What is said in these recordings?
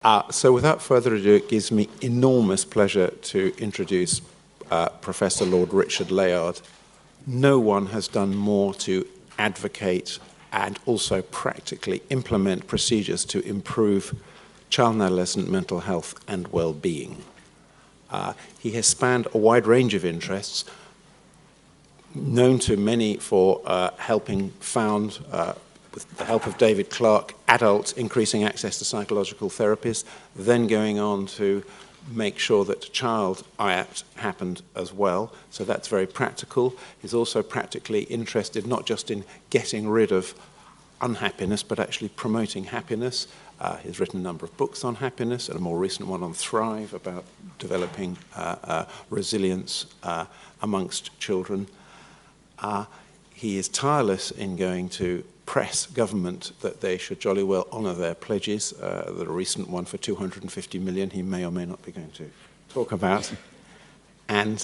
So without further ado, it gives me enormous pleasure to introduce Professor Lord Richard Layard. No one has done more to advocate and also practically implement procedures to improve child and adolescent mental health and well-being. He has spanned a wide range of interests, known to many for helping found, with the help of David Clark, adults increasing access to psychological therapies, then going on to make sure that child IAPT happened as well. So that's very practical. He's also practically interested not just in getting rid of unhappiness, but actually promoting happiness. He's written a number of books on happiness, and a more recent one on Thrive, about developing resilience amongst children. He is tireless in going to press government that they should jolly well honour their pledges. The recent one for 250 million he may or may not be going to talk about. And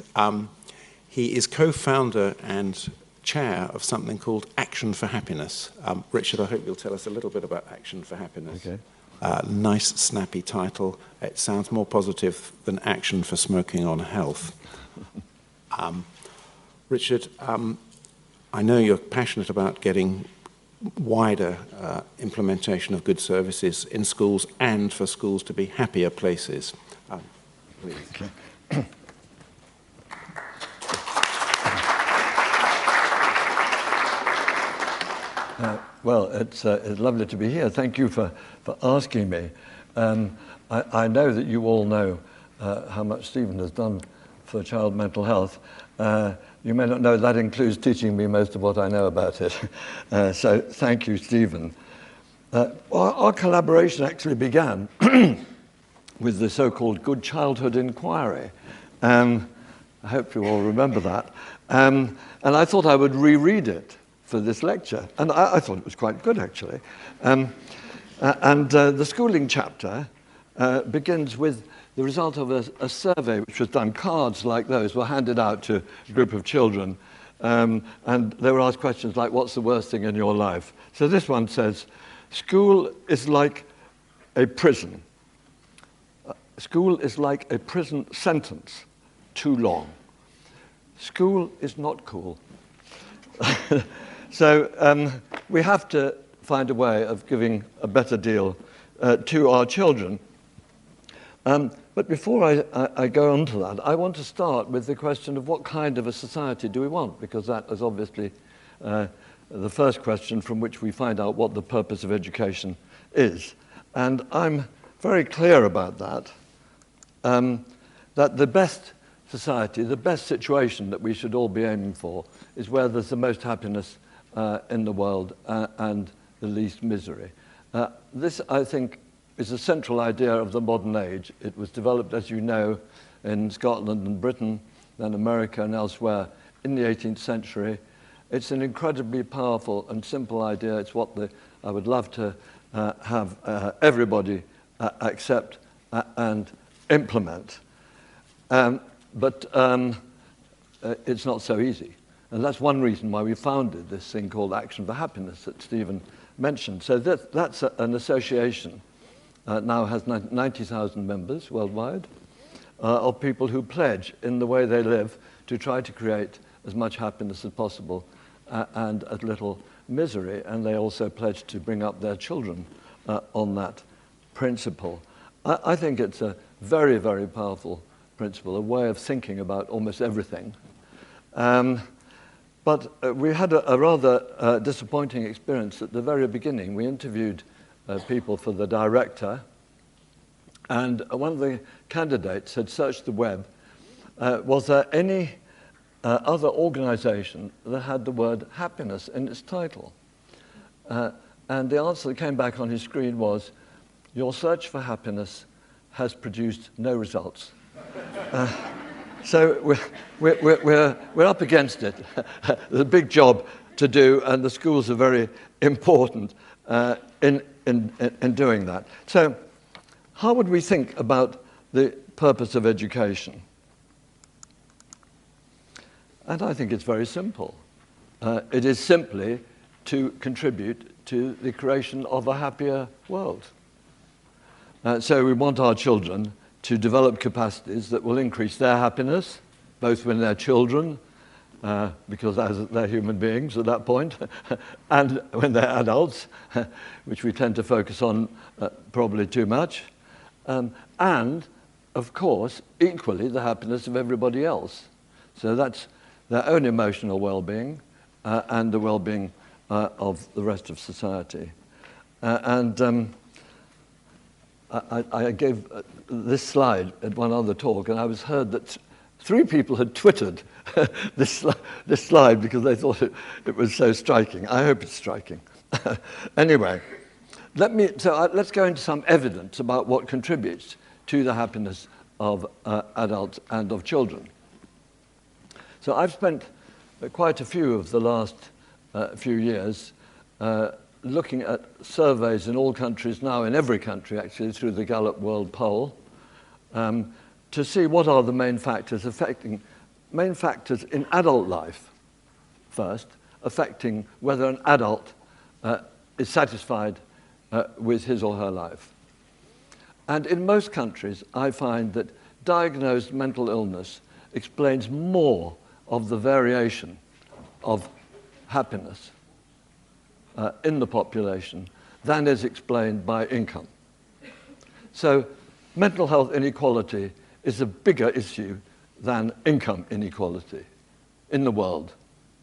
he is co-founder and chair of something called Action for Happiness. Richard, I hope you'll tell us a little bit about Action for Happiness. Okay. Nice, snappy title. It sounds more positive than Action for Smoking on Health. Richard, I know you're passionate about getting wider implementation of good services in schools and for schools to be happier places. Please. Okay. Well, it's lovely to be here. Thank you for asking me. I know that you all know how much Stephen has done for child mental health. You may not know that includes teaching me most of what I know about it. So thank you, Stephen. Our collaboration actually began with the so-called Good Childhood Inquiry. I hope you all remember that. And I thought I would reread it for this lecture. And I thought it was quite good, actually. The schooling chapter begins with the result of a survey which was done. Cards like those were handed out to a group of children, and they were asked questions like, what's the worst thing in your life? So this one says, school is like a prison. School is like a prison sentence, too long. School is not cool. So we have to find a way of giving a better deal to our children. But before I go on to that, I want to start with the question of what kind of a society do we want, because that is obviously the first question from which we find out what the purpose of education is. And I'm very clear about that, that the best society, the best situation that we should all be aiming for is where there's the most happiness in the world and the least misery. This, I think, is a central idea of the modern age. It was developed, as you know, in Scotland and Britain, then America and elsewhere in the 18th century. It's an incredibly powerful and simple idea. It's what I would love to have everybody accept and implement. But it's not so easy. And that's one reason why we founded this thing called Action for Happiness that Stephen mentioned. So that's an association. Now has 90,000 members worldwide of people who pledge in the way they live to try to create as much happiness as possible and as little misery. And they also pledge to bring up their children on that principle. I think it's a very, very powerful principle, a way of thinking about almost everything. But we had a rather disappointing experience at the very beginning. We interviewed people for the director, and one of the candidates had searched the web. Was there any other organization that had the word happiness in its title? And the answer that came back on his screen was, your search for happiness has produced no results. So we're up against it. There's a big job to do, and the schools are very important in doing that. So how would we think about the purpose of education? And I think it's very simple. It is simply to contribute to the creation of a happier world. So we want our children to develop capacities that will increase their happiness, both when they're children, because they're human beings at that point, and when they're adults, which we tend to focus on probably too much, and, of course, equally the happiness of everybody else. So that's their own emotional well-being and the well-being of the rest of society. I gave this slide at one other talk, and I was heard that 3 people had twittered this slide because they thought it was so striking. I hope it's striking. Anyway, let's go into some evidence about what contributes to the happiness of adults and of children. So I've spent quite a few of the last few years looking at surveys in all countries now, in every country actually, through the Gallup World Poll, to see what are the main factors in adult life first, affecting whether an adult is satisfied with his or her life. And in most countries, I find that diagnosed mental illness explains more of the variation of happiness in the population than is explained by income. So mental health inequality is a bigger issue than income inequality in the world.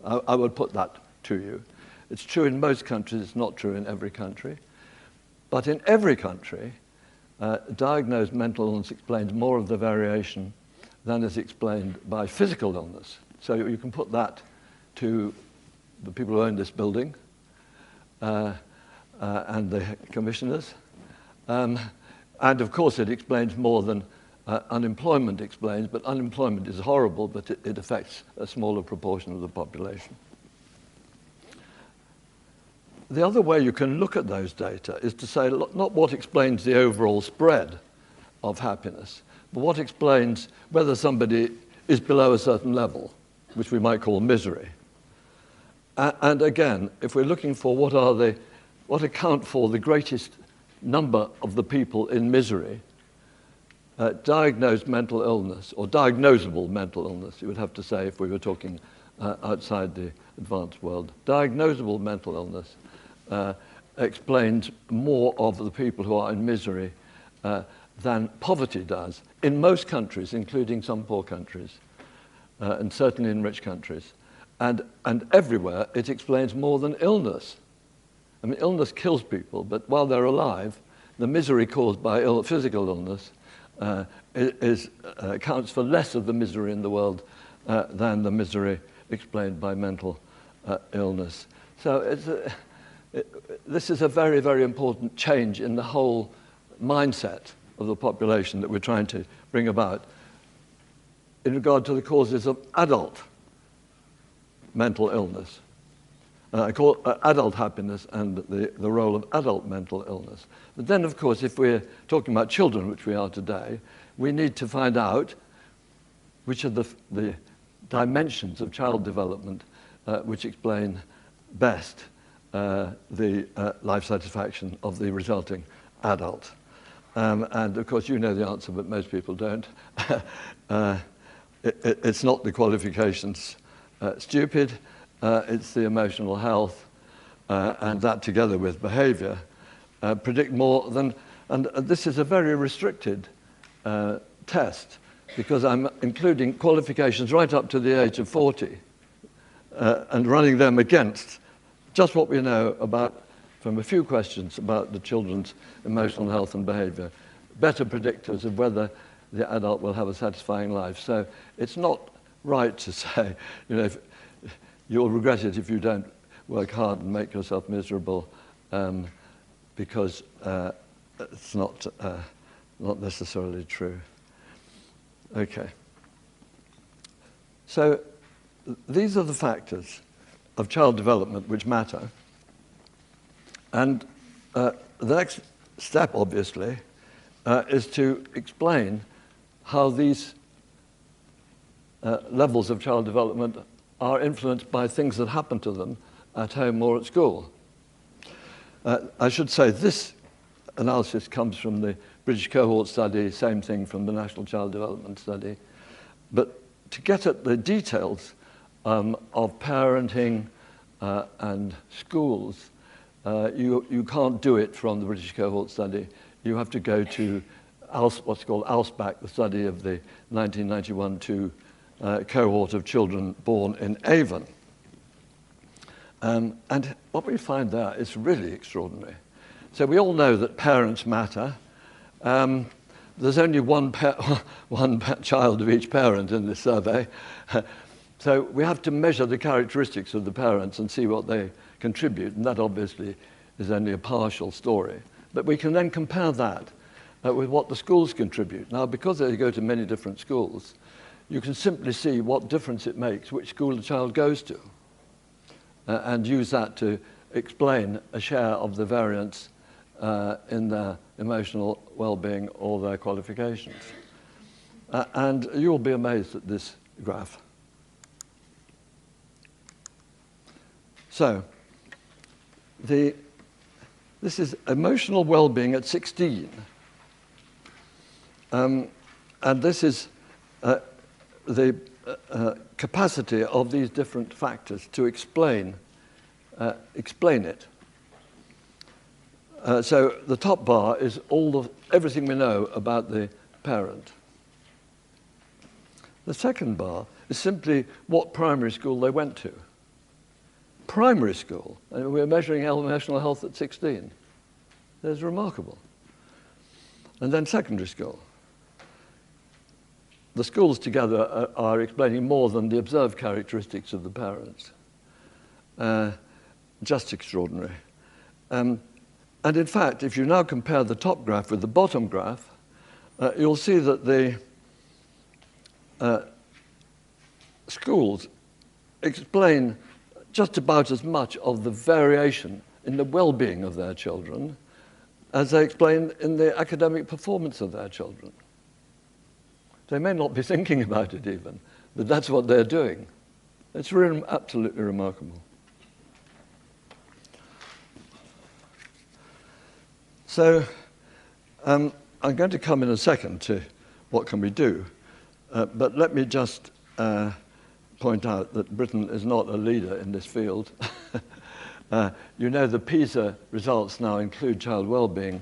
I would put that to you. It's true in most countries, it's not true in every country. But in every country, diagnosed mental illness explains more of the variation than is explained by physical illness. So you can put that to the people who own this building and the commissioners. And of course it explains more than unemployment explains, but unemployment is horrible, but it affects a smaller proportion of the population. The other way you can look at those data is to say not what explains the overall spread of happiness, but what explains whether somebody is below a certain level, which we might call misery. And again, if we're looking for what account for the greatest number of the people in misery, diagnosed mental illness, or diagnosable mental illness, you would have to say if we were talking outside the advanced world, diagnosable mental illness explains more of the people who are in misery than poverty does in most countries, including some poor countries, and certainly in rich countries. And everywhere it explains more than illness. I mean, illness kills people, but while they're alive, the misery caused by physical illness accounts for less of the misery in the world than the misery explained by mental illness. So this is a very, very important change in the whole mindset of the population that we're trying to bring about in regard to the causes of adult mental illness. I call it adult happiness and the role of adult mental illness. But then, of course, if we're talking about children, which we are today, we need to find out which are the dimensions of child development which explain best the life satisfaction of the resulting adult. And of course, you know the answer, but most people don't. It's not the qualifications stupid, it's the emotional health, and that together with behavior predict more than, and this is a very restricted test, because I'm including qualifications right up to the age of 40 and running them against just what we know about, from a few questions about the children's emotional health and behavior, better predictors of whether the adult will have a satisfying life. So it's not right to say, you know, you'll regret it if you don't work hard and make yourself miserable, because it's not necessarily true. Okay. So these are the factors of child development which matter. And the next step, obviously, is to explain how these levels of child development are influenced by things that happen to them at home or at school. I should say this analysis comes from the British cohort study, same thing from the National Child Development Study. But to get at the details of parenting and schools, you can't do it from the British cohort study. You have to go to what's called ALSPAC, the study of the 1991 cohort of children born in Avon. And what we find there is really extraordinary. So we all know that parents matter. There's only one child of each parent in this survey. So we have to measure the characteristics of the parents and see what they contribute, and that obviously is only a partial story. But we can then compare that with what the schools contribute. Now, because they go to many different schools, you can simply see what difference it makes which school the child goes to, and use that to explain a share of the variance in their emotional well-being or their qualifications. And you'll be amazed at this graph. So, this is emotional well-being at 16. And this is the capacity of these different factors to explain it. So the top bar is everything we know about the parent. The second bar is simply what primary school they went to. Primary school, and we're measuring emotional health at 16. That's remarkable. And then secondary school. The schools together are explaining more than the observed characteristics of the parents. Just extraordinary. And in fact, if you now compare the top graph with the bottom graph, you'll see that the schools explain just about as much of the variation in the well-being of their children as they explain in the academic performance of their children. They may not be thinking about it even, but that's what they're doing. It's really absolutely remarkable. So I'm going to come in a second to what can we do, but let me just point out that Britain is not a leader in this field. You know the PISA results now include child well-being,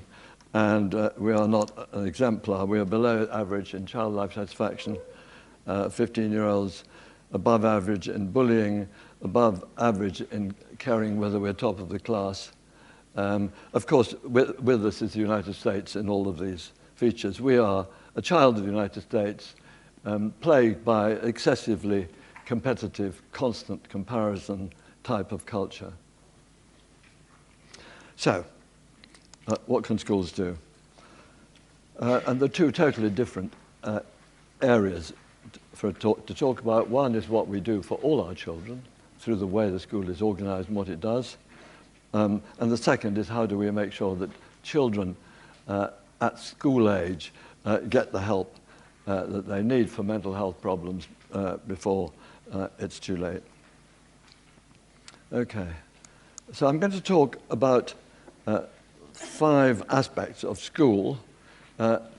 and we are not an exemplar. We are below average in child life satisfaction, 15-year-olds, above average in bullying, above average in caring whether we're top of the class. Of course, with us is the United States in all of these features. We are a child of the United States, plagued by excessively competitive, constant comparison type of culture. So, what can schools do? And there are two totally different areas to talk about. One is what we do for all our children through the way the school is organized and what it does. And the second is how do we make sure that children at school age get the help that they need for mental health problems before it's too late. Okay, so I'm going to talk about 5 aspects of school.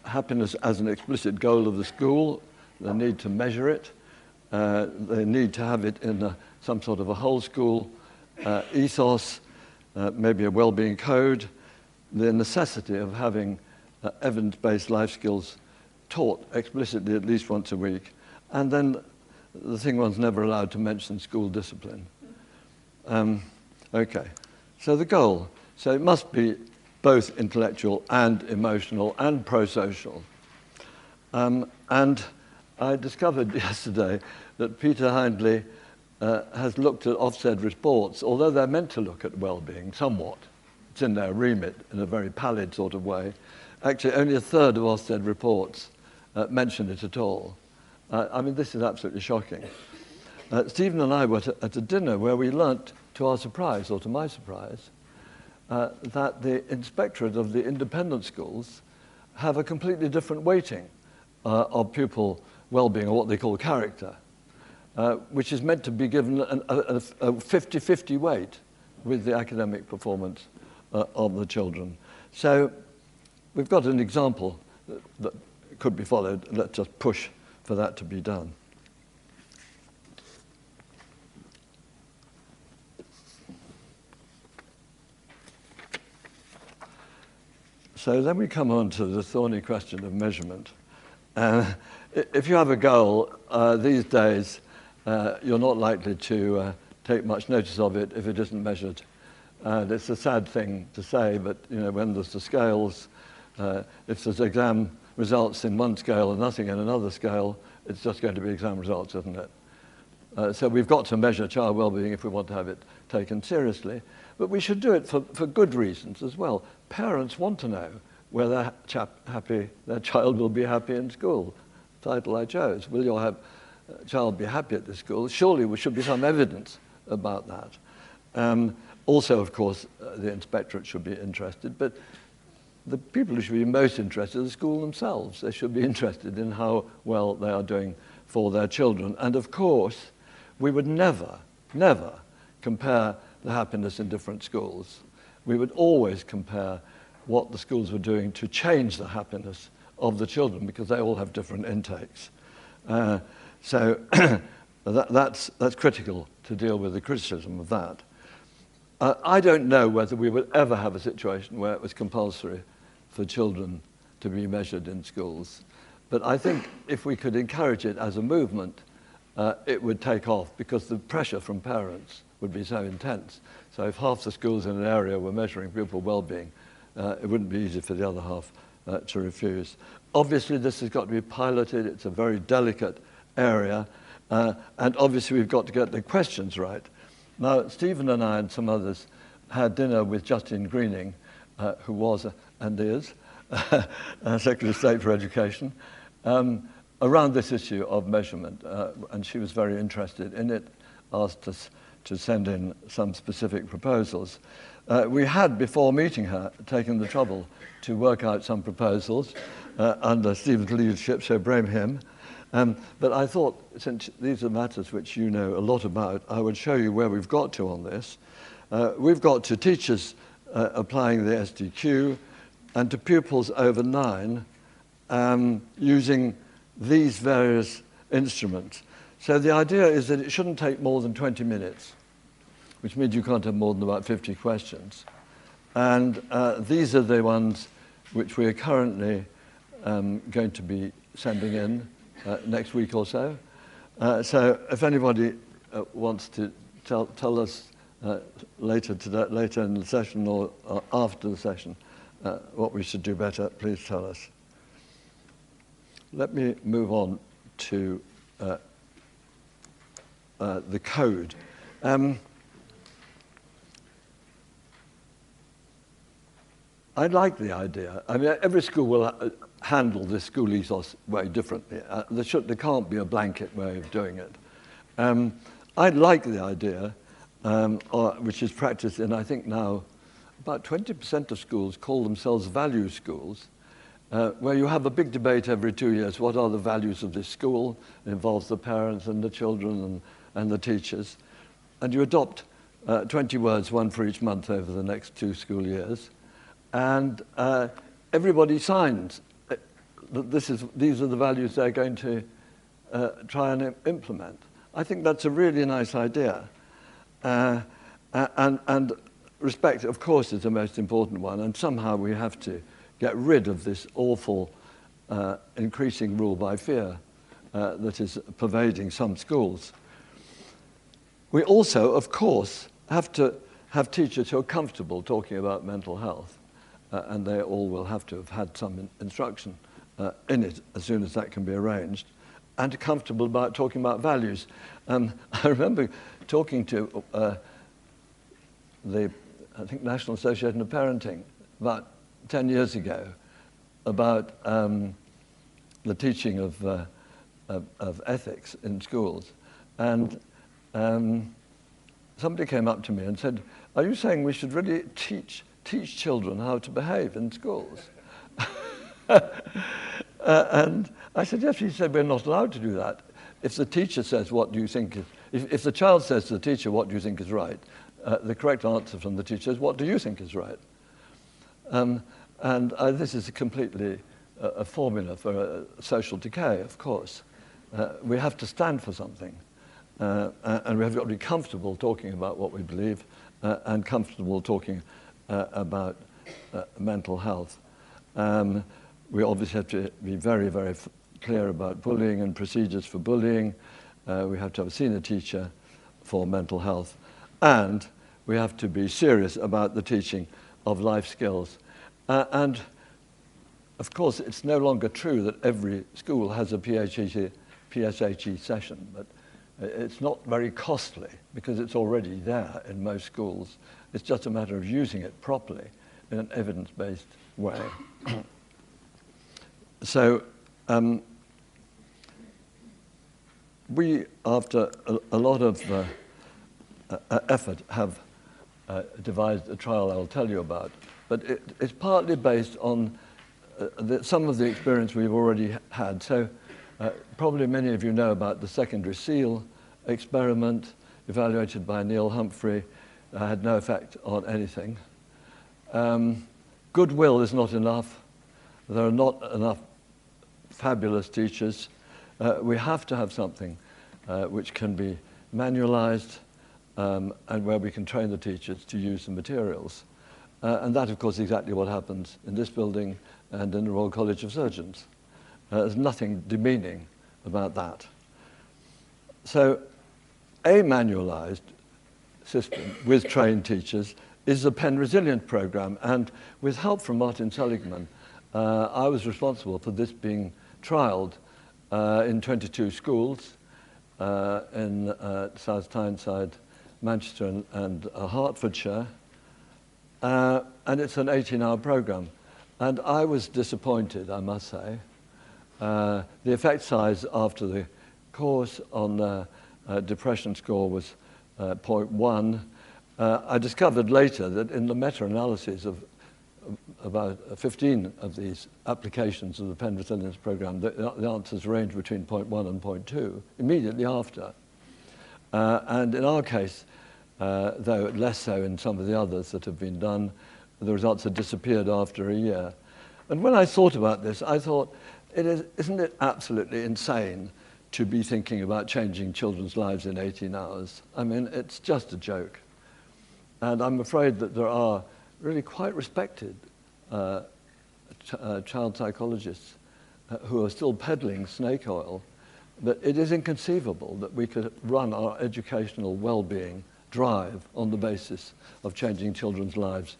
Happiness as an explicit goal of the school, the need to measure it, the need to have it in some sort of a whole school ethos, maybe a well-being code, the necessity of having evidence-based life skills taught explicitly at least once a week, and then the thing one's never allowed to mention, school discipline. Okay, so the goal. So it must be both intellectual and emotional and pro-social. And I discovered yesterday that Peter Hindley has looked at Ofsted reports, although they're meant to look at well-being somewhat. It's in their remit in a very pallid sort of way. Actually, only a third of Ofsted reports mention it at all. I mean, this is absolutely shocking. Stephen and I were at a dinner where we learnt, to our surprise, or to my surprise, that the inspectorate of the independent schools have a completely different weighting of pupil well-being, or what they call character, which is meant to be given a 50-50 weight with the academic performance of the children. So we've got an example that could be followed. Let's just push for that to be done. So then we come on to the thorny question of measurement. If you have a goal, these days, you're not likely to take much notice of it if it isn't measured. And it's a sad thing to say, but when there's the scales, if there's exam results in one scale and nothing in another scale, it's just going to be exam results, isn't it? So we've got to measure child well-being if we want to have it taken seriously. But we should do it for good reasons as well. Parents want to know whether their child will be happy in school. Title I chose, will your child be happy at the school? Surely there should be some evidence about that. Also, of course, the inspectorate should be interested, but the people who should be most interested are the school themselves. They should be interested in how well they are doing for their children. And of course, we would never, never compare the happiness in different schools. We would always compare what the schools were doing to change the happiness of the children, because they all have different intakes. So that's critical to deal with the criticism of that. I don't know whether we would ever have a situation where it was compulsory for children to be measured in schools. But I think if we could encourage it as a movement, it would take off, because the pressure from parents would be so intense. So if half the schools in an area were measuring pupil well-being, it wouldn't be easy for the other half to refuse. Obviously, this has got to be piloted. It's a very delicate area. And obviously, we've got to get the questions right. Now, Stephen and I and some others had dinner with Justine Greening, who was and is Secretary of State for Education, around this issue of measurement. And she was very interested in it, asked us to send in some specific proposals. We had, before meeting her, taken the trouble to work out some proposals under Stephen's leadership, so blame him. But I thought, since these are matters which you know a lot about, I would show you where we've got to on this. We've got to teachers applying the SDQ, and to pupils over 9 using these various instruments. So the idea is that it shouldn't take more than 20 minutes, which means you can't have more than about 50 questions. And these are the ones which we are currently going to be sending in next week or so. So if anybody wants to tell us later in the session or after the session what we should do better, please tell us. Let me move on to the code. I like the idea. I mean, every school will handle this school ethos very differently. There can't be a blanket way of doing it. I like the idea, which is practiced in, I think now, about 20% of schools call themselves value schools, where you have a big debate every 2 years. What are the values of this school? It involves the parents and the children and the teachers. And you adopt 20 words, one for each month over the next 2 school years. And everybody signs that these are the values they're going to try and implement. I think that's a really nice idea. And respect, of course, is the most important one. And somehow we have to get rid of this awful increasing rule by fear that is pervading some schools. We also, of course, have to have teachers who are comfortable talking about mental health. And they all will have to have had some instruction in it as soon as that can be arranged, and comfortable about talking about values. I remember talking to the National Association of Parenting about 10 years ago about the teaching of ethics in schools. And somebody came up to me and said, "Are you saying we should really teach children how to behave in schools?" And I said, yes. He said, we're not allowed to do that. If the teacher says, what do you think is, if the child says to the teacher, what do you think is right? The correct answer from the teacher is, what do you think is right? And this is completely a formula for social decay, of course. We have to stand for something. And we have got to be comfortable talking about what we believe and comfortable talking about mental health. We obviously have to be very, very clear about bullying and procedures for bullying. We have to have seen a teacher for mental health. And we have to be serious about the teaching of life skills. And of course, it's no longer true that every school has a PSHE session, but it's not very costly because it's already there in most schools. It's just a matter of using it properly in an evidence-based way. So we, after a lot of effort, have devised a trial I'll tell you about. But it's partly based on some of the experience we've already had. So probably many of you know about the secondary seal experiment evaluated by Neil Humphrey. Had no effect on anything. Goodwill is not enough. There are not enough fabulous teachers. We have to have something which can be manualized and where we can train the teachers to use the materials. And that, of course, is exactly what happens in this building and in the Royal College of Surgeons. There's nothing demeaning about that. So a manualized system with trained teachers is the Penn Resilient Program. And with help from Martin Seligman, I was responsible for this being trialed in 22 schools in South Tyneside, Manchester and Hertfordshire. And it's an 18-hour program. And I was disappointed, I must say. The effect size after the course on the depression score was 0.1. I discovered later that in the meta-analysis of about 15 of these applications of the Penn Resilience Program, the answers range between 0.1 and 0.2 immediately after. And in our case, though less so in some of the others that have been done, the results had disappeared after a year. And when I thought about this, I thought, isn't it absolutely insane to be thinking about changing children's lives in 18 hours? I mean, it's just a joke. And I'm afraid that there are really quite respected child psychologists who are still peddling snake oil. But it is inconceivable that we could run our educational well-being drive on the basis of changing children's lives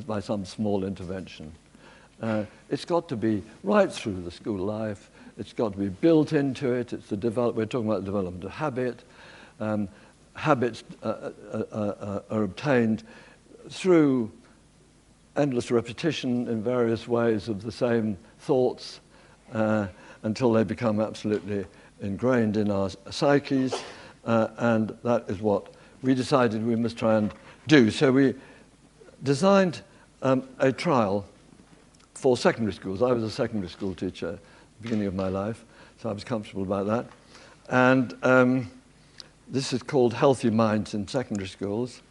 by some small intervention. It's got to be right through the school life. It's got to be built into it. We're talking about the development of habit. Habits are obtained through endless repetition in various ways of the same thoughts until they become absolutely ingrained in our psyches. And that is what we decided we must try and do. So we designed a trial for secondary schools. I was a secondary school teacher at the beginning of my life, so I was comfortable about that. And this is called Healthy Minds in Secondary Schools.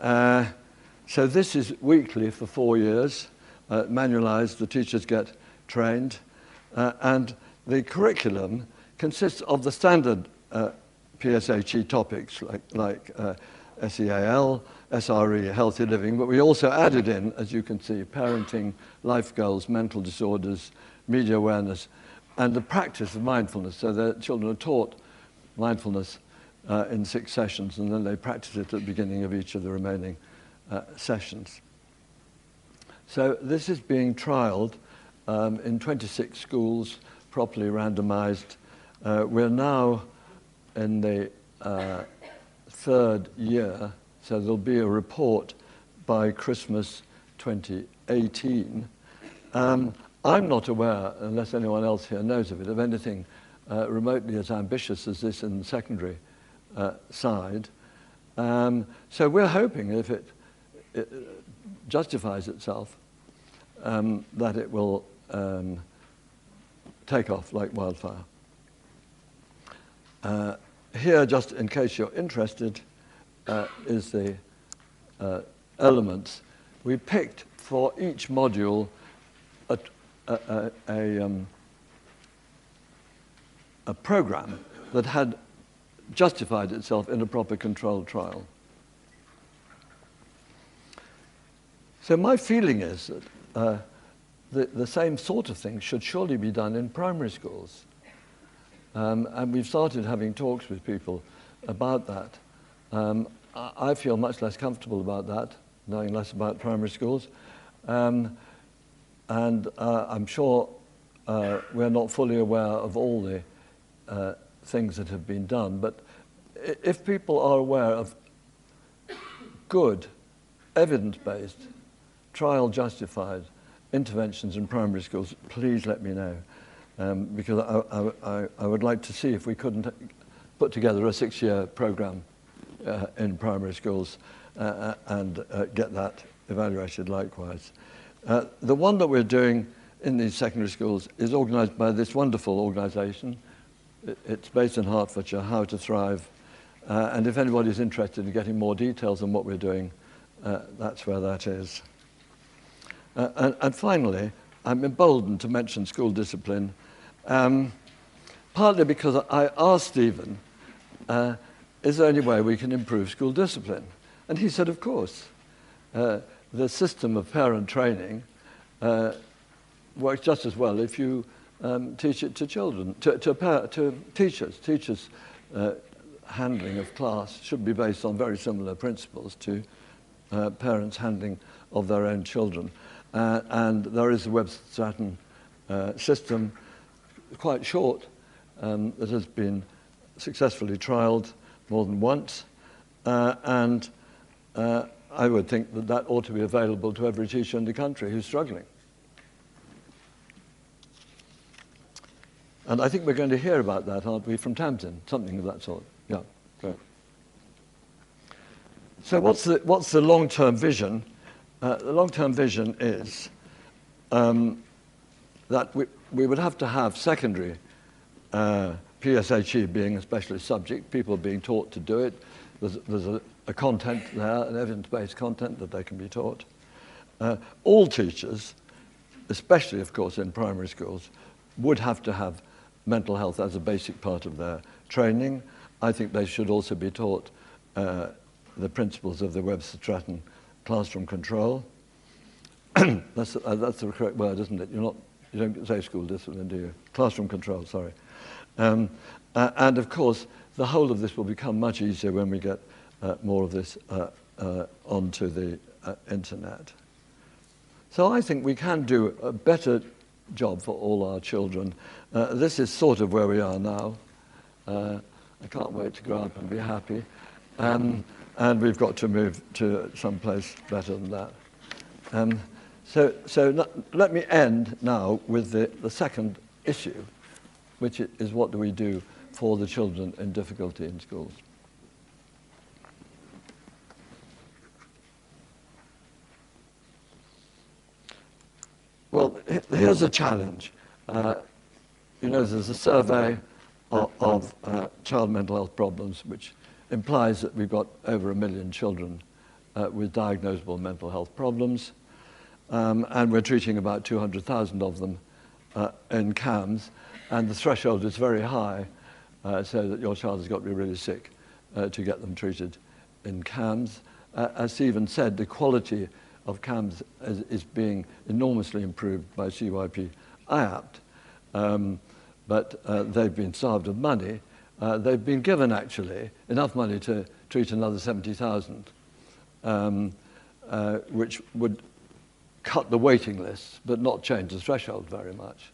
So this is weekly for 4 years, manualized, the teachers get trained, and the curriculum consists of the standard PSHE topics like SEAL, SRE, healthy living, but we also added in, as you can see, parenting, life goals, mental disorders, media awareness, and the practice of mindfulness. So the children are taught mindfulness in 6 sessions, and then they practice it at the beginning of each of the remaining sessions. So this is being trialed in 26 schools, properly randomized. We're now in the 3rd year, so there'll be a report by Christmas 2018. I'm not aware, unless anyone else here knows of it, of anything remotely as ambitious as this in the secondary side. So we're hoping if it justifies itself, that it will take off like wildfire. Here, just in case you're interested, is the elements. We picked for each module a program that had justified itself in a proper controlled trial. So my feeling is that the same sort of thing should surely be done in primary schools. And we've started having talks with people about that. I feel much less comfortable about that, knowing less about primary schools. And I'm sure we're not fully aware of all the things that have been done. But if people are aware of good, evidence-based, trial-justified interventions in primary schools, please let me know. Because I would like to see if we couldn't put together a 6-year program in primary schools and get that evaluated likewise. The one that we're doing in these secondary schools is organised by this wonderful organisation. It's based in Hertfordshire, How to Thrive. And if anybody's interested in getting more details on what we're doing, that's where that is. And finally, I'm emboldened to mention school discipline, partly because I asked Stephen, is there any way we can improve school discipline? And he said, of course. The system of parent training works just as well if you teach it to children, to teachers. Teachers' handling of class should be based on very similar principles to parents' handling of their own children. And there is a Webster-Stratton system, quite short, that has been successfully trialled more than once. And I would think that that ought to be available to every teacher in the country who's struggling. And I think we're going to hear about that, aren't we, from Tamsin, something of that sort. Yeah, great. So what's the long-term vision? The long-term vision is that we would have to have secondary PSHE being a specialist subject, people being taught to do it. There's a content there, an evidence-based content that they can be taught. All teachers, especially, of course, in primary schools, would have to have mental health as a basic part of their training. I think they should also be taught the principles of the Webster-Stratton classroom control. That's the correct word, isn't it? You don't say school discipline, do you? Classroom control, sorry. And of course, the whole of this will become much easier when we get more of this onto the internet. So I think we can do a better job for all our children. This is sort of where we are now. I can't wait to grow up and be happy. And we've got to move to someplace better than that. So let me end now with the second issue, which is what do we do for the children in difficulty in schools. Well, here's a challenge. There's a survey of child mental health problems, which implies that we've got over 1 million children with diagnosable mental health problems, and we're treating about 200,000 of them in CAMS, and the threshold is very high, so that your child has got to be really sick to get them treated in CAMS. As Stephen said, the quality of CAMS is being enormously improved by CYP IAPT, but they've been starved of money. They've been given, actually, enough money to treat another 70,000, which would cut the waiting list, but not change the threshold very much.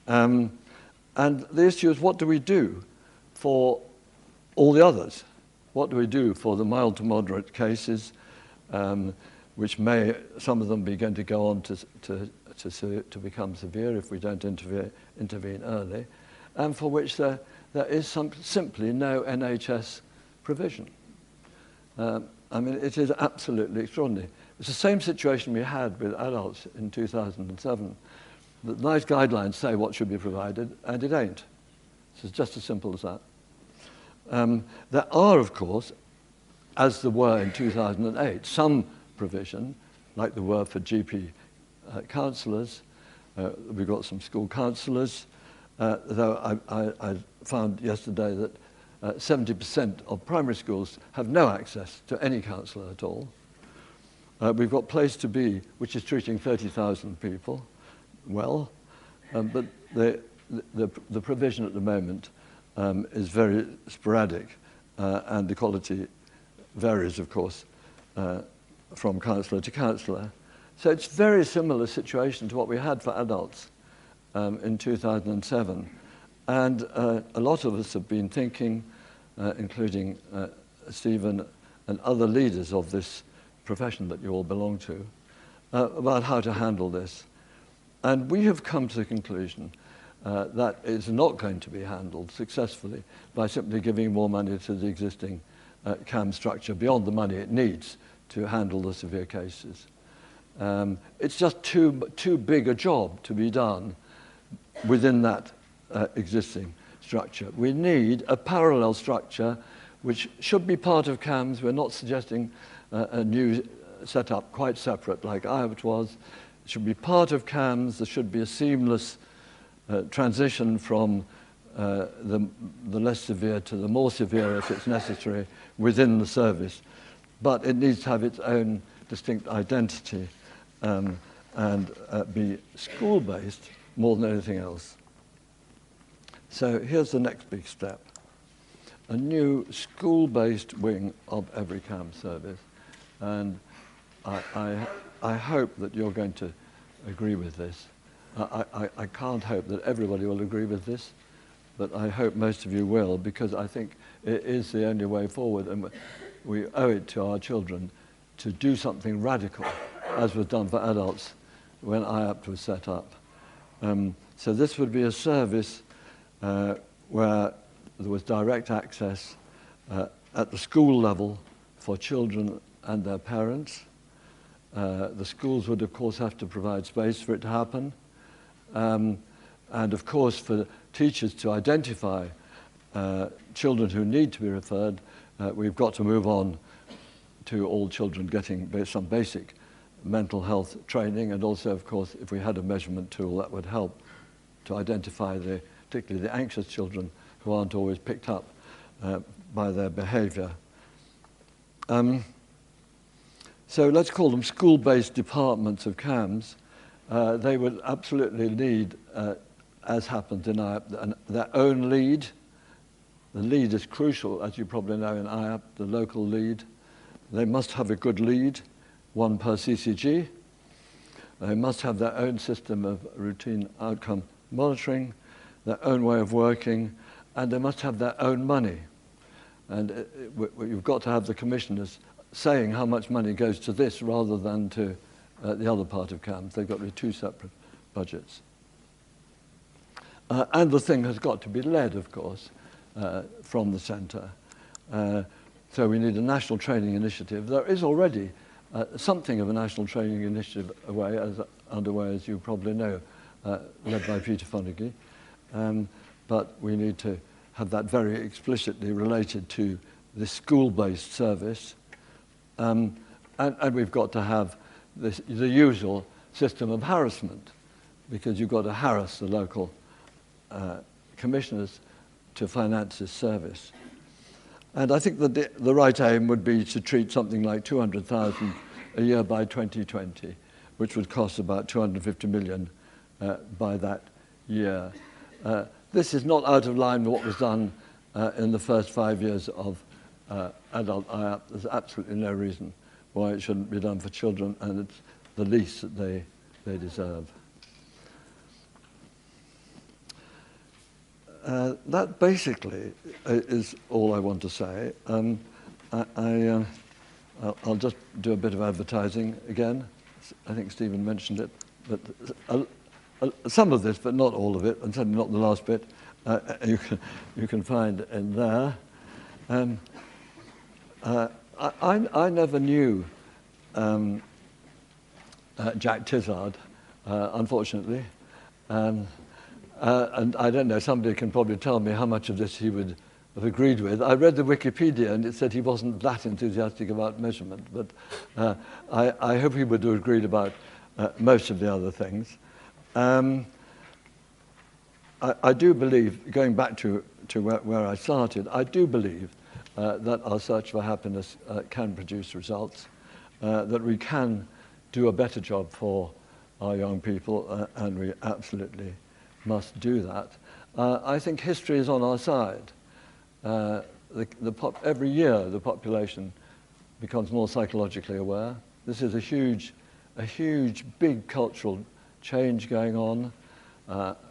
And the issue is, what do we do for all the others? What do we do for the mild to moderate cases, which may, some of them, be going to go on to become severe if we don't intervene early, and for which there is simply no NHS provision. It is absolutely extraordinary. It's the same situation we had with adults in 2007. The nice guidelines say what should be provided, and it ain't. It's just as simple as that. There are, of course, as there were in 2008, some provision, like there were for GP counsellors. We've got some school counsellors, though I found yesterday that 70% of primary schools have no access to any counsellor at all. We've got Place to Be, which is treating 30,000 people well, but the provision at the moment is very sporadic, and the quality varies, of course, from counsellor to counsellor. So it's a very similar situation to what we had for adults in 2007. And a lot of us have been thinking, including Stephen and other leaders of this profession that you all belong to, about how to handle this. And we have come to the conclusion that it's not going to be handled successfully by simply giving more money to the existing CAM structure beyond the money it needs to handle the severe cases. It's just too big a job to be done within that existing structure. We need a parallel structure which should be part of CAMS. We're not suggesting a new setup quite separate like IAPT was. It should be part of CAMS. There should be a seamless transition from the less severe to the more severe if it's necessary within the service. But it needs to have its own distinct identity and be school-based more than anything else. So here's the next big step. A new school-based wing of every CAM service. And I hope that you're going to agree with this. I can't hope that everybody will agree with this, but I hope most of you will, because I think it is the only way forward, and we owe it to our children to do something radical, as was done for adults when IAPT was set up. So this would be a service where there was direct access at the school level for children and their parents. The schools would, of course, have to provide space for it to happen. And, of course, for teachers to identify children who need to be referred, we've got to move on to all children getting some basic mental health training. And also, of course, if we had a measurement tool, that would help to identify particularly the anxious children who aren't always picked up by their behavior. So let's call them school-based departments of CAMS. They would absolutely need, as happens in IAPT, their own lead. The lead is crucial, as you probably know in IAPT, the local lead. They must have a good lead, one per CCG. They must have their own system of routine outcome monitoring, their own way of working, and they must have their own money. And you've got to have the commissioners saying how much money goes to this rather than to the other part of CAMS. They've got to be two separate budgets. And the thing has got to be led, of course, from the centre. So we need a national training initiative. There is already something of a national training initiative underway, as you probably know, led by Peter Fonagy. But we need to have that very explicitly related to the school-based service. And we've got to have the usual system of harassment, because you've got to harass the local commissioners to finance this service. And I think that the right aim would be to treat something like 200,000 a year by 2020, which would cost about 250 million by that year. This is not out of line with what was done in the first 5 years of adult IAPT. There's absolutely no reason why it shouldn't be done for children, and it's the least that they deserve. That basically is all I want to say. I'll just do a bit of advertising again. I think Stephen mentioned it, but some of this, but not all of it, and certainly not the last bit, you can find in there. I never knew Jack Tizard, unfortunately. And I don't know, somebody can probably tell me how much of this he would have agreed with. I read the Wikipedia and it said he wasn't that enthusiastic about measurement, but I hope he would have agreed about most of the other things. I do believe, going back to where I started, I do believe that our search for happiness can produce results, that we can do a better job for our young people, and we absolutely must do that. I think history is on our side. Every year the population becomes more psychologically aware. This is a huge, big cultural change going on.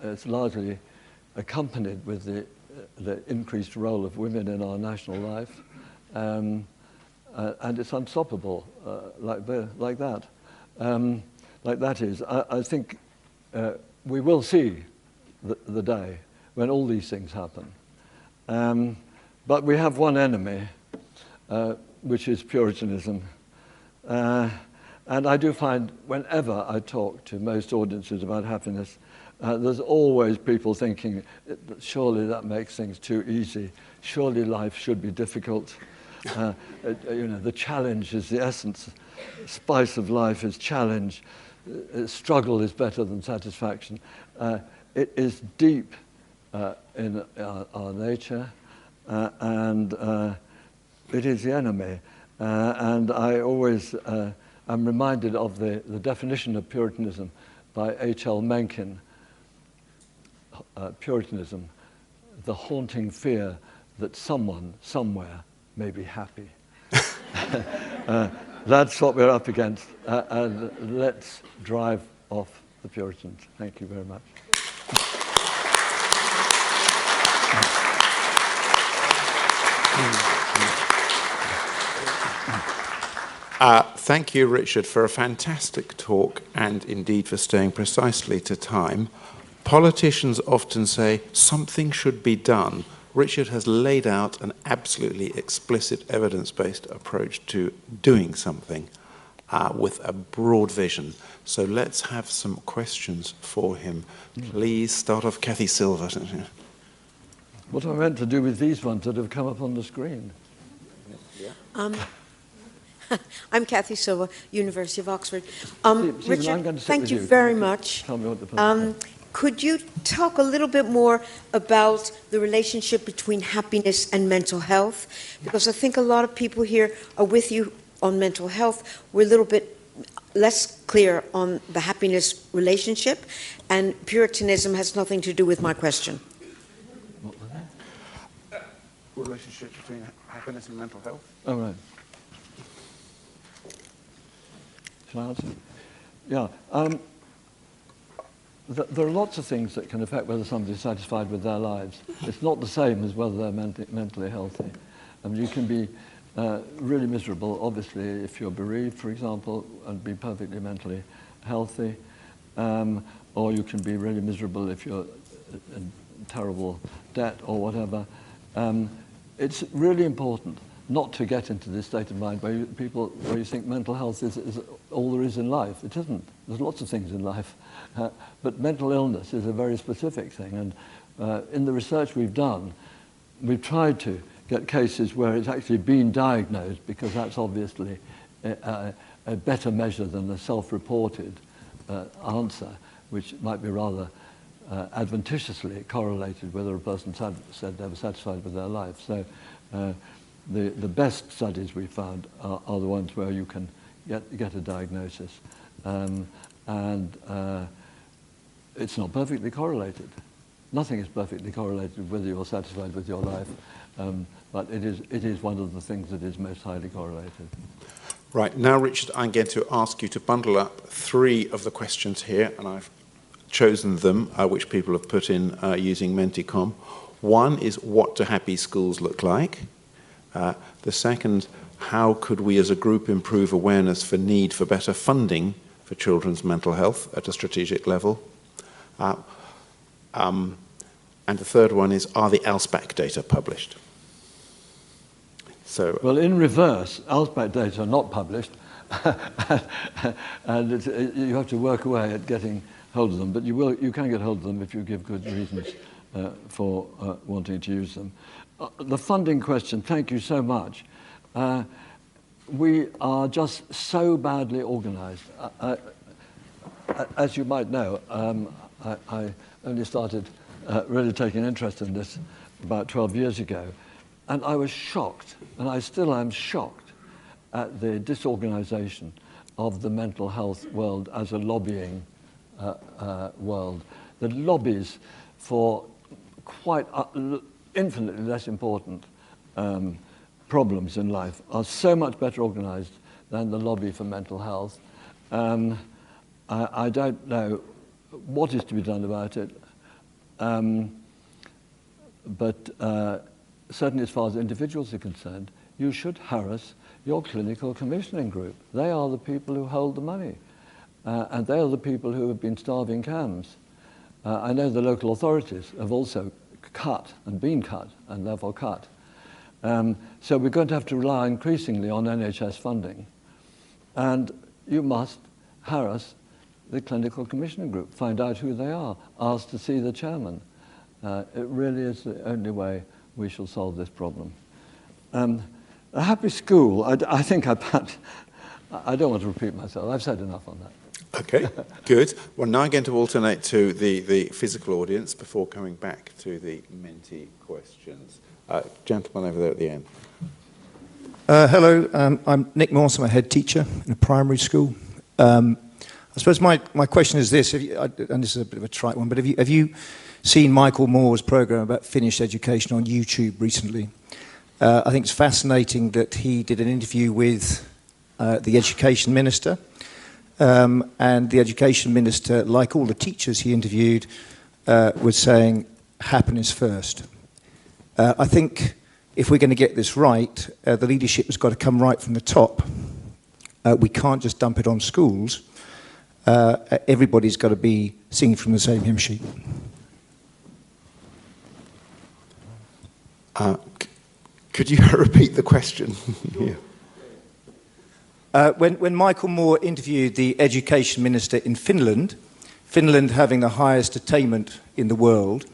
It's largely accompanied with the increased role of women in our national life, and it's unstoppable like that. Like that is. I think we will see the day when all these things happen. But we have one enemy, which is Puritanism. And I do find whenever I talk to most audiences about happiness, there's always people thinking, surely that makes things too easy. Surely life should be difficult. The challenge is the essence. Spice of life is challenge. Struggle is better than satisfaction. It is deep in our nature, and it is the enemy. And I always am reminded of the definition of Puritanism by H.L. Mencken. Puritanism, the haunting fear that someone, somewhere, may be happy. That's what we're up against, and let's drive off the Puritans. Thank you very much. Thank you, Richard, for a fantastic talk and indeed for staying precisely to time. Politicians often say something should be done. Richard has laid out an absolutely explicit evidence-based approach to doing something with a broad vision. So let's have some questions for him. Please start off, Kathy Silver. What am I meant to do with these ones that have come up on the screen? I'm Kathy Silva, University of Oxford. Richard, thank you you very much. Tell me what the Could you talk a little bit more about the relationship between happiness and mental health? Because I think a lot of people here are with you on mental health. We're a little bit less clear on the happiness relationship, and Puritanism has nothing to do with my question. What was that? Relationship between happiness and mental health? Oh, right. Shall I answer? Yeah. There are lots of things that can affect whether somebody's satisfied with their lives. It's not the same as whether they're mentally healthy. You can be really miserable, obviously, if you're bereaved, for example, and be perfectly mentally healthy. Or you can be really miserable if you're in terrible debt or whatever. It's really important not to get into this state of mind where you think mental health is all there is in life. It isn't. There's lots of things in life. But mental illness is a very specific thing. And in the research we've done, we've tried to get cases where it's actually been diagnosed, because that's obviously a better measure than a self-reported answer, which might be rather adventitiously correlated whether a person said they were satisfied with their life. So the best studies we found are the ones where you can get a diagnosis. And it's not perfectly correlated. Nothing is perfectly correlated whether you're satisfied with your life, but it is one of the things that is most highly correlated. Right, now Richard, I'm going to ask you to bundle up 3 of the questions here, and I've chosen them, which people have put in using Menticom. One is, what do happy schools look like? The second, how could we as a group improve awareness for need for better funding for children's mental health at a strategic level? And the third one is, are the ALSPAC data published? So, well, in reverse, ALSPAC data are not published, and you have to work away at getting hold of them, but you can get hold of them if you give good reasons for wanting to use them. The funding question, thank you so much. We are just so badly organized. As you might know, I only started really taking interest in this about 12 years ago, and I was shocked, and I still am shocked at the disorganization of the mental health world as a lobbying world. The lobbies for quite infinitely less important problems in life are so much better organized than the lobby for mental health. I don't know what is to be done about it, but certainly as far as individuals are concerned, you should harass your clinical commissioning group. They are the people who hold the money, and they are the people who have been starving CAMs. I know the local authorities have also cut and been cut and therefore cut. So we're going to have to rely increasingly on NHS funding. And you must harass the clinical commissioning group, find out who they are, ask to see the chairman. It really is the only way we shall solve this problem. A happy school, I think I don't want to repeat myself. I've said enough on that. Okay, good. Well, now I'm going to alternate to the physical audience before coming back to the mentee questions. Gentleman over there at the end. Hello, I'm Nick Morse. I'm a head teacher in a primary school. I suppose my question is this, and this is a bit of a trite one, but have you seen Michael Moore's programme about Finnish education on YouTube recently? I think it's fascinating that he did an interview with the education minister, and the education minister, like all the teachers he interviewed, was saying happiness first. I think if we're going to get this right, the leadership has got to come right from the top. We can't just dump it on schools. Everybody's got to be singing from the same hymn sheet. Could you repeat the question? Yeah. When Michael Moore interviewed the education minister in Finland, Finland having the highest attainment in the world,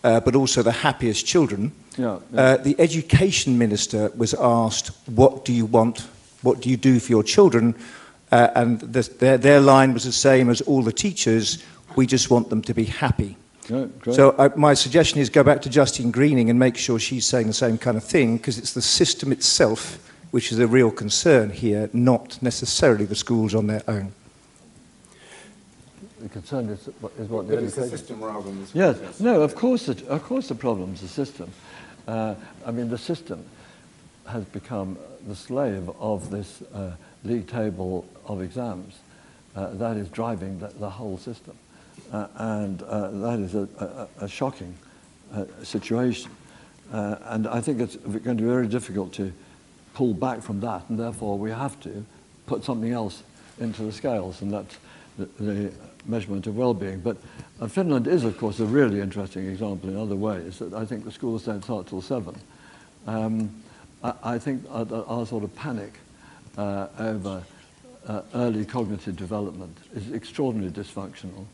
but also the happiest children, the education minister was asked, what do you want, what do you do for your children? And their line was the same as all the teachers, we just want them to be happy. Great. So my suggestion is go back to Justine Greening and make sure she's saying the same kind of thing, because it's the system itself which is a real concern here, not necessarily the schools on their own. The concern is what the It's the system rather than the schools. Yes, no, of course the problem is the system. I mean, the system has become the slave of this league table of exams. That is driving the whole system. And that is a shocking situation. And I think it's going to be very difficult to pull back from that, and therefore we have to put something else into the scales, and that's the measurement of well-being. But Finland is, of course, a really interesting example in other ways. That I think the schools don't start till 7. I think our sort of panic over early cognitive development is extraordinarily dysfunctional.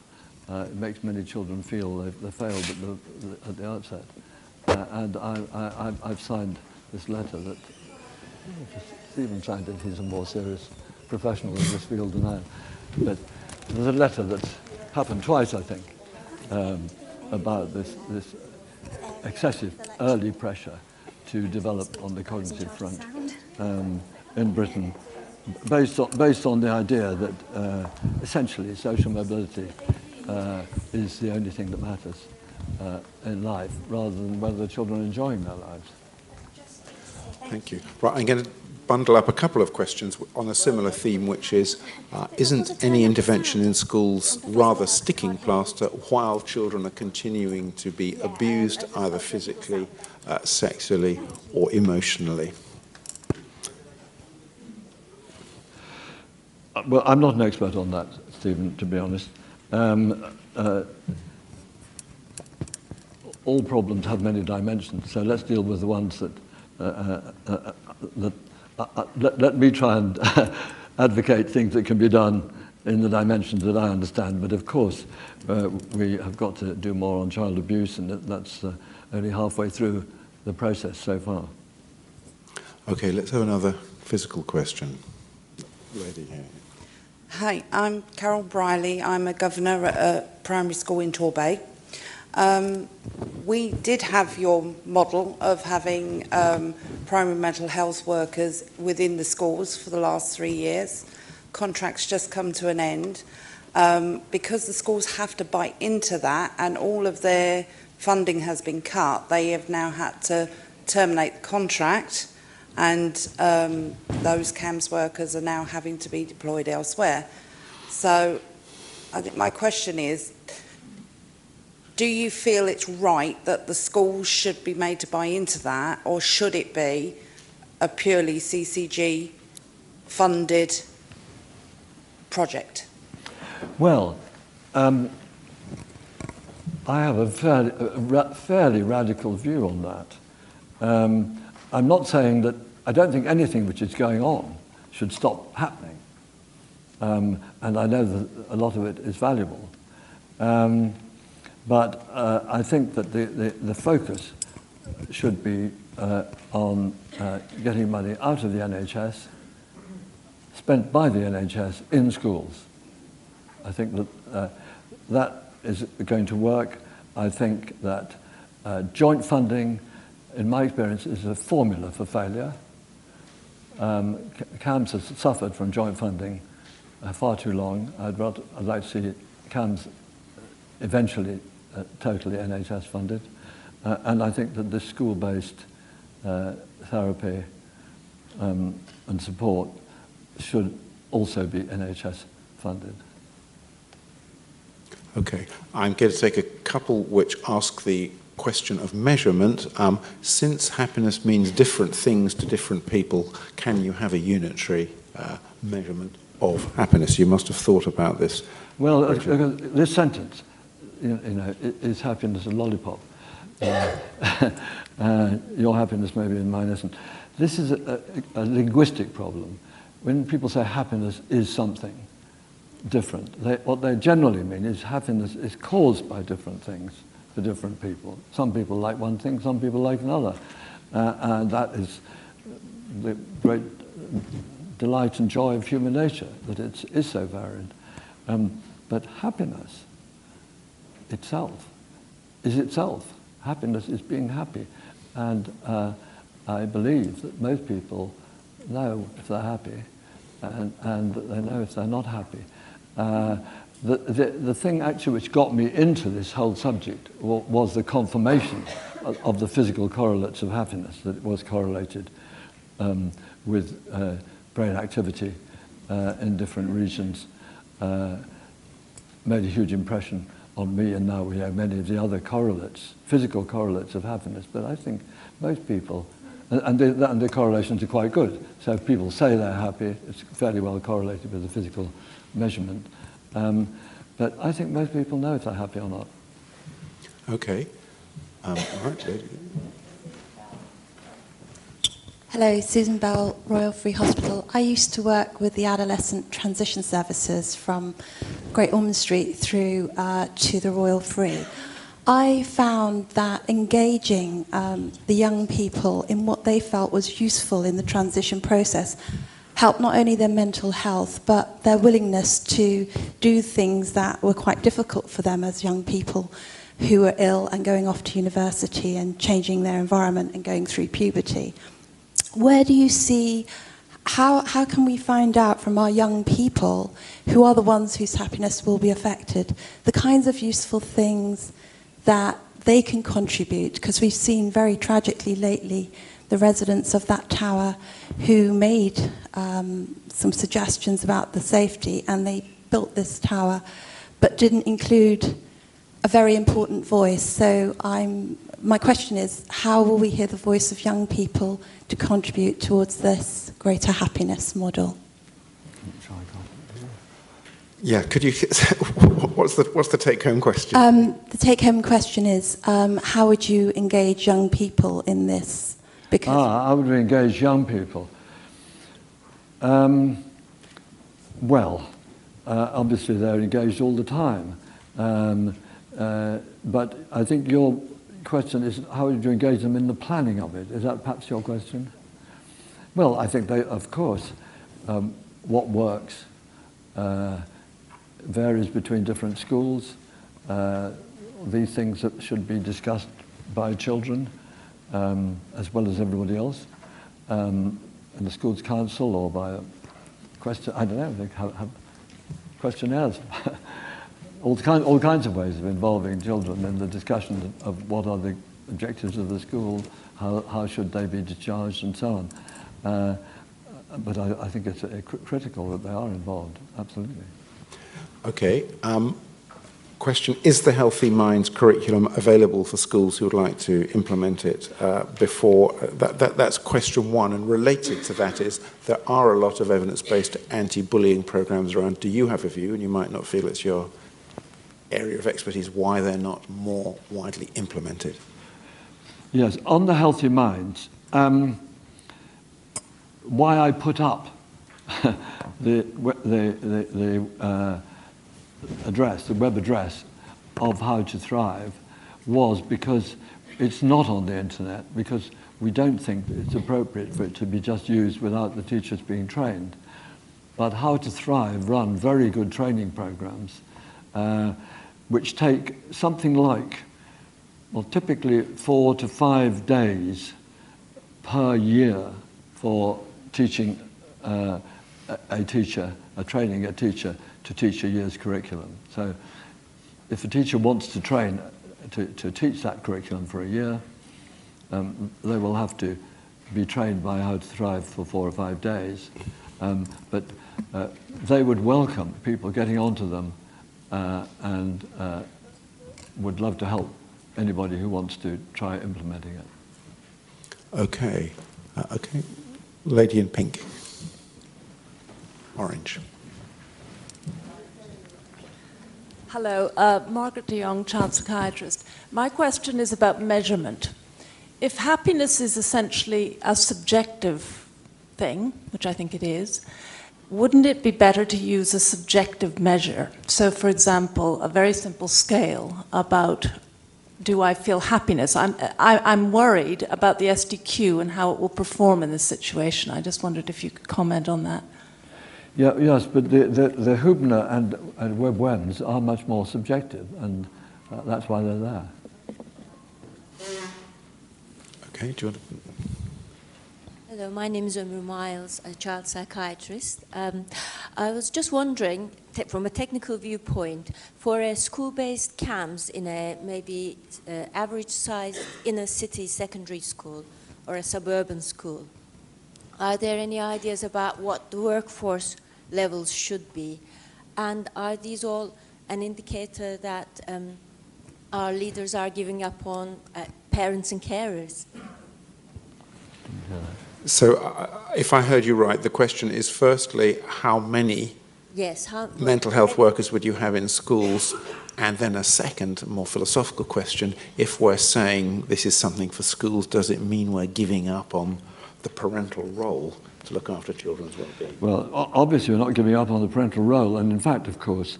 It makes many children feel they've failed at the outset. And I've signed this letter that Stephen signed it. He's a more serious professional in this field than I am. But there's a letter that's happened twice, I think, about this excessive early pressure to develop on the cognitive front in Britain, based on the idea that essentially social mobility is the only thing that matters in life, rather than whether the children are enjoying their lives. Thank you. Right, I'm going to bundle up a couple of questions on a similar theme, which is, isn't any intervention in schools rather sticking plaster while children are continuing to be abused, either physically, sexually, or emotionally? Well, I'm not an expert on that, Stephen, to be honest. All problems have many dimensions, so let's deal with the ones that let me try and advocate things that can be done in the dimensions that I understand. But of course, we have got to do more on child abuse, and that's only halfway through the process so far. Okay, let's have another physical question. Lady here. Hi, I'm Carol Briley. I'm a governor at a primary school in Torbay. We did have your model of having primary mental health workers within the schools for the last 3 years. Contracts just come to an end. Because the schools have to bite into that and all of their funding has been cut, they have now had to terminate the contract, and those CAMHS workers are now having to be deployed elsewhere. So I think my question is, do you feel it's right that the schools should be made to buy into that, or should it be a purely CCG funded project? Well, I have a fairly radical view on that. I'm not saying that I don't think anything which is going on should stop happening. And I know that a lot of it is valuable. But I think that the focus should be on getting money out of the NHS, spent by the NHS in schools. I think that that is going to work. I think that joint funding, in my experience, is a formula for failure. CAMHS has suffered from joint funding far too long. I'd like to see CAMHS eventually totally NHS funded. And I think that this school-based therapy and support should also be NHS funded. Okay, I'm going to take a couple which ask the question of measurement. Since happiness means different things to different people, can you have a unitary measurement of happiness? You must have thought about this. Well, this sentence, is happiness a lollipop? Your happiness may be and mine isn't. This is a linguistic problem. When people say happiness is something different, what they generally mean is happiness is caused by different things for different people. Some people like one thing, some people like another. And that is the great delight and joy of human nature, that it is so varied. But happiness itself is itself. Happiness is being happy. And I believe that most people know if they're happy and that they know if they're not happy. The thing actually which got me into this whole subject was the confirmation of the physical correlates of happiness, that it was correlated with brain activity in different regions. Made a huge impression on me, and now we have many of the other correlates, physical correlates of happiness. But I think most people, and the correlations are quite good. So if people say they're happy, it's fairly well correlated with the physical measurement. But I think most people know if they're happy or not. Okay. All right, lady. Hello, Susan Bell, Royal Free Hospital. I used to work with the adolescent transition services from Great Ormond Street through to the Royal Free. I found that engaging the young people in what they felt was useful in the transition process helped not only their mental health, but their willingness to do things that were quite difficult for them as young people who were ill and going off to university and changing their environment and going through puberty. Where do you see, how can we find out from our young people, who are the ones whose happiness will be affected, the kinds of useful things that they can contribute? Because we've seen very tragically lately the residents of that tower who made some suggestions about the safety, and they built this tower but didn't include a very important voice. So my question is, how will we hear the voice of young people to contribute towards this greater happiness model? Yeah, could you, what's the take-home question? The take-home question is, how would you engage young people in this? Because how would we engage young people? Well, obviously they're engaged all the time. But I think your question is, how do you engage them in the planning of it? Is that perhaps your question? Well, I think they, of course, what works varies between different schools. These things that should be discussed by children as well as everybody else in the school's council or by a question, I don't know, they have questionnaires. all kinds of ways of involving children in the discussion of what are the objectives of the school, how should they be discharged and so on. But I think it's critical that they are involved, absolutely. Okay. Question, is the Healthy Minds curriculum available for schools who would like to implement it before? That's question one, and related to that is there are a lot of evidence-based anti-bullying programs around. Do you have a view, and you might not feel it's your area of expertise, why they're not more widely implemented? Yes, on the Healthy Minds, why I put up the web address of How to Thrive was because it's not on the internet, because we don't think it's appropriate for it to be just used without the teachers being trained. But How to Thrive run very good training programs which take something like, well, typically 4 to 5 days per year for teaching training a teacher to teach a year's curriculum. So if a teacher wants to train to teach that curriculum for a year, they will have to be trained by How to Thrive for 4 or 5 days. But they would welcome people getting onto them and would love to help anybody who wants to try implementing it. Okay. Okay. Lady in pink. Orange. Hello, Margaret de Jong, child psychiatrist. My question is about measurement. If happiness is essentially a subjective thing, which I think it is, wouldn't it be better to use a subjective measure? So, for example, a very simple scale about, do I feel happiness? I'm worried about the SDQ and how it will perform in this situation. I just wondered if you could comment on that. Yeah, yes, but the Hubner and WebWEMs are much more subjective, and that's why they're there. Okay, do you want to... Hello, my name is Ömür Miles, a child psychiatrist. I was just wondering, from a technical viewpoint, for a school-based CAMS in a maybe average size inner city secondary school or a suburban school, are there any ideas about what the workforce levels should be? And are these all an indicator that our leaders are giving up on parents and carers? So if I heard you right, the question is firstly, how many mental health workers would you have in schools? And then a second, more philosophical question, if we're saying this is something for schools, does it mean we're giving up on the parental role to look after children's well-being? Well, obviously we're not giving up on the parental role, and in fact, of course,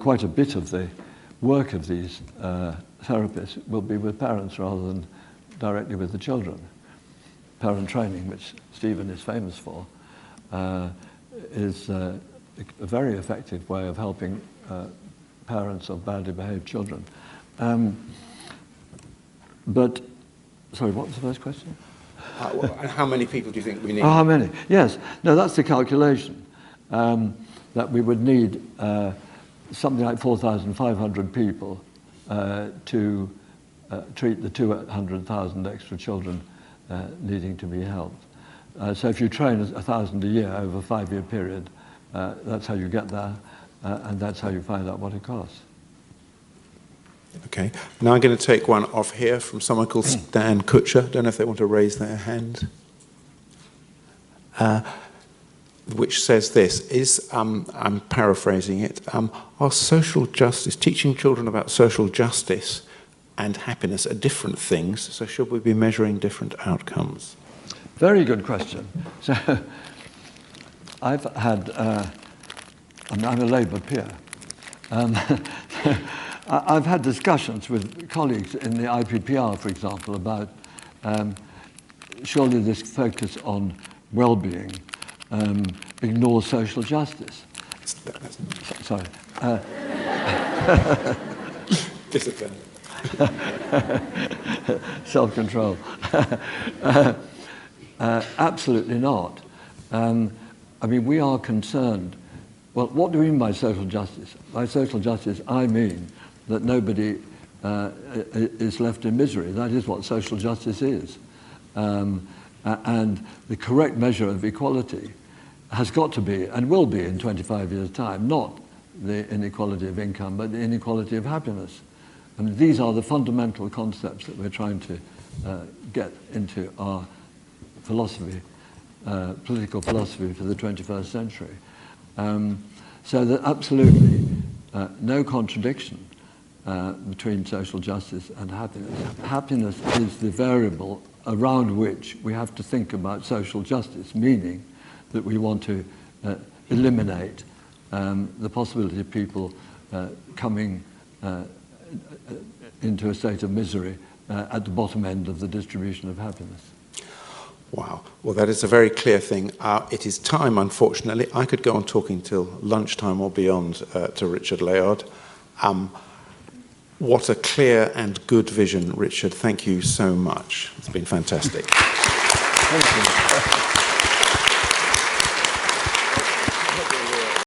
quite a bit of the work of these therapists will be with parents rather than directly with the children. Parent training, which Stephen is famous for, is a very effective way of helping parents of badly behaved children. But, sorry, what was the first question? How many people do you think we need? Oh, how many? Yes. No, that's the calculation. That we would need something like 4,500 people to treat the 200,000 extra children needing to be helped. So if you train 1,000 a year over a 5-year period, that's how you get there, and that's how you find out what it costs. Okay. Now I'm going to take one off here from someone called Stan Kutcher. Don't know if they want to raise their hand. Which says this, I'm paraphrasing it, are social justice, teaching children about social justice and happiness are different things, so should we be measuring different outcomes? Very good question. So I've had I'm a Labour peer. I've had discussions with colleagues in the IPPR, for example, about surely this focus on well-being ignores social justice. Sorry. Discipline. Self-control. Absolutely not. I mean, we are concerned. Well, what do we mean by social justice? By social justice, I mean that nobody is left in misery. That is what social justice is. And the correct measure of equality has got to be, and will be in 25 years' time, not the inequality of income, but the inequality of happiness. And these are the fundamental concepts that we're trying to get into our philosophy, political philosophy for the 21st century. So that absolutely no contradiction between social justice and happiness. Happiness is the variable around which we have to think about social justice, meaning that we want to eliminate the possibility of people coming into a state of misery at the bottom end of the distribution of happiness. Wow. Well, that is a very clear thing. It is time, unfortunately. I could go on talking till lunchtime or beyond to Richard Layard. What a clear and good vision, Richard. Thank you so much. It's been fantastic. Thank you.